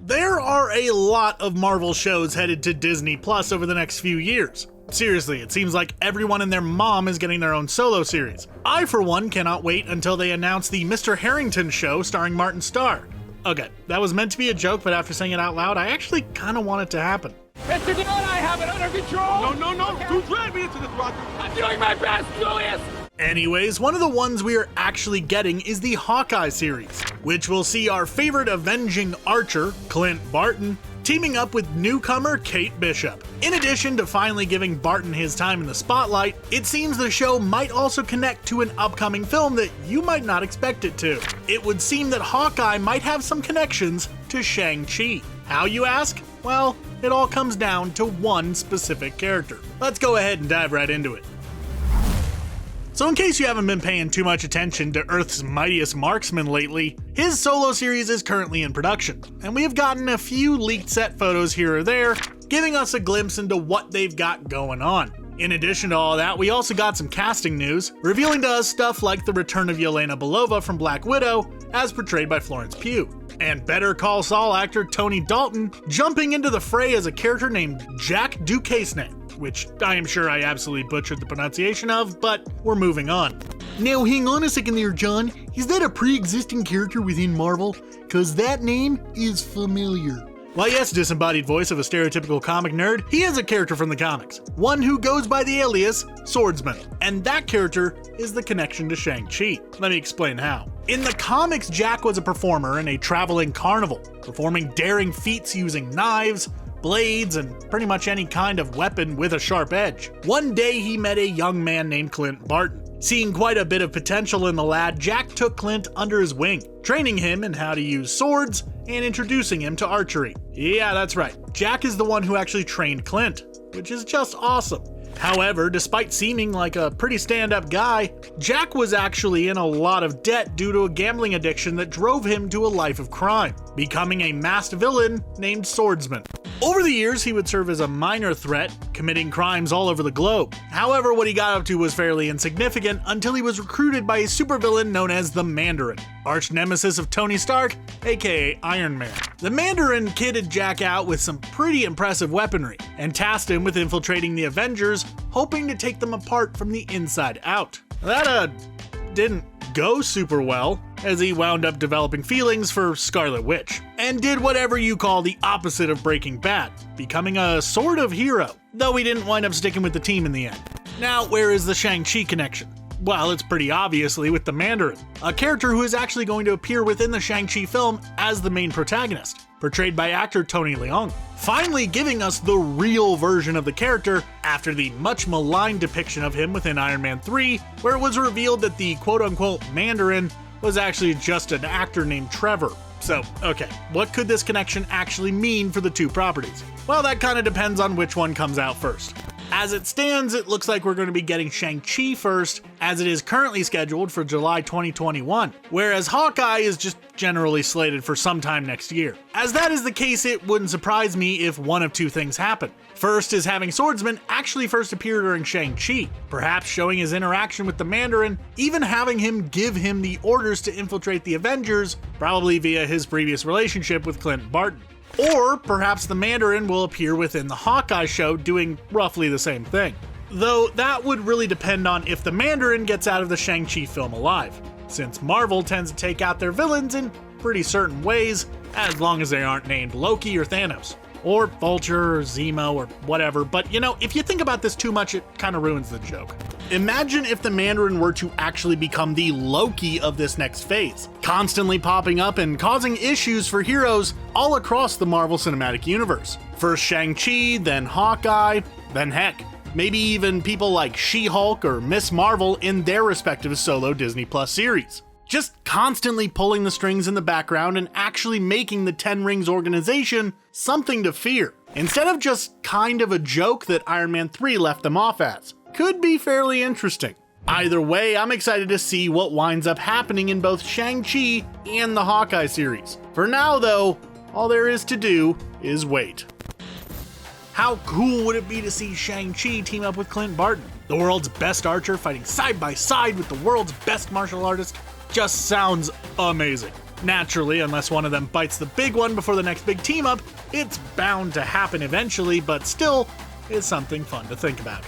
There are a lot of Marvel shows headed to Disney Plus over the next few years. Seriously, it seems like everyone and their mom is getting their own solo series. I, for one, cannot wait until they announce the Mr. Harrington show starring Martin Starr. Okay, that was meant to be a joke, but after saying it out loud, I actually kind of want it to happen. Mr. Dean, I have it under control! No, okay. Don't drag me into this, Roger! I'm doing my best, Julius! Anyways, one of the ones we are actually getting is the Hawkeye series, which will see our favorite Avenging archer, Clint Barton, teaming up with newcomer Kate Bishop. In addition to finally giving Barton his time in the spotlight, it seems the show might also connect to an upcoming film that you might not expect it to. It would seem that Hawkeye might have some connections to Shang-Chi. How, you ask? Well, it all comes down to one specific character. Let's go ahead and dive right into it. So in case you haven't been paying too much attention to Earth's mightiest marksman lately, his solo series is currently in production, and we have gotten a few leaked set photos here or there, giving us a glimpse into what they've got going on. In addition to all that, we also got some casting news, revealing to us stuff like the return of Yelena Belova from Black Widow, as portrayed by Florence Pugh, and Better Call Saul actor Tony Dalton jumping into the fray as a character named Jack Duquesne, which I am sure I absolutely butchered the pronunciation of, but we're moving on. Now hang on a second there, John. Is that a pre-existing character within Marvel? Cause that name is familiar. Well, yes, disembodied voice of a stereotypical comic nerd, he is a character from the comics, one who goes by the alias Swordsman, and that character is the connection to Shang-Chi. Let me explain how. In the comics, Jack was a performer in a traveling carnival, performing daring feats using knives, blades, and pretty much any kind of weapon with a sharp edge. One day he met a young man named Clint Barton. Seeing quite a bit of potential in the lad, Jack took Clint under his wing, training him in how to use swords and introducing him to archery. Yeah, that's right. Jack is the one who actually trained Clint, which is just awesome. However, despite seeming like a pretty stand-up guy, Jack was actually in a lot of debt due to a gambling addiction that drove him to a life of crime, becoming a masked villain named Swordsman. Over the years, he would serve as a minor threat, committing crimes all over the globe. However, what he got up to was fairly insignificant until he was recruited by a supervillain known as the Mandarin, arch nemesis of Tony Stark, aka Iron Man. The Mandarin kitted Jack out with some pretty impressive weaponry, and tasked him with infiltrating the Avengers, hoping to take them apart from the inside out. That, didn't go super well, as he wound up developing feelings for Scarlet Witch, and did whatever you call the opposite of Breaking Bad, becoming a sort of hero, though he didn't wind up sticking with the team in the end. Now, where is the Shang-Chi connection? Well, it's pretty obviously with the Mandarin, a character who is actually going to appear within the Shang-Chi film as the main protagonist, portrayed by actor Tony Leung, finally giving us the real version of the character after the much maligned depiction of him within Iron Man 3, where it was revealed that the quote-unquote Mandarin was actually just an actor named Trevor. So, okay, what could this connection actually mean for the two properties? Well, that kind of depends on which one comes out first. As it stands, it looks like we're going to be getting Shang-Chi first, as it is currently scheduled for July 2021, whereas Hawkeye is just generally slated for sometime next year. As that is the case, it wouldn't surprise me if one of two things happen. First is having Swordsman actually first appear during Shang-Chi, perhaps showing his interaction with the Mandarin, even having him give him the orders to infiltrate the Avengers, probably via his previous relationship with Clint Barton. Or perhaps the Mandarin will appear within the Hawkeye show doing roughly the same thing. Though that would really depend on if the Mandarin gets out of the Shang-Chi film alive, since Marvel tends to take out their villains in pretty certain ways, as long as they aren't named Loki or Thanos, or Vulture or Zemo or whatever, but you know, if you think about this too much, it kind of ruins the joke. Imagine if the Mandarin were to actually become the Loki of this next phase, constantly popping up and causing issues for heroes all across the Marvel Cinematic Universe. First Shang-Chi, then Hawkeye, then heck, maybe even people like She-Hulk or Miss Marvel in their respective solo Disney Plus series. Just constantly pulling the strings in the background and actually making the Ten Rings organization something to fear, instead of just kind of a joke that Iron Man 3 left them off as. Could be fairly interesting. Either way, I'm excited to see what winds up happening in both Shang-Chi and the Hawkeye series. For now though, all there is to do is wait. How cool would it be to see Shang-Chi team up with Clint Barton, the world's best archer fighting side by side with the world's best martial artist? Just sounds amazing. Naturally, unless one of them bites the big one before the next big team up, it's bound to happen eventually, but still is something fun to think about.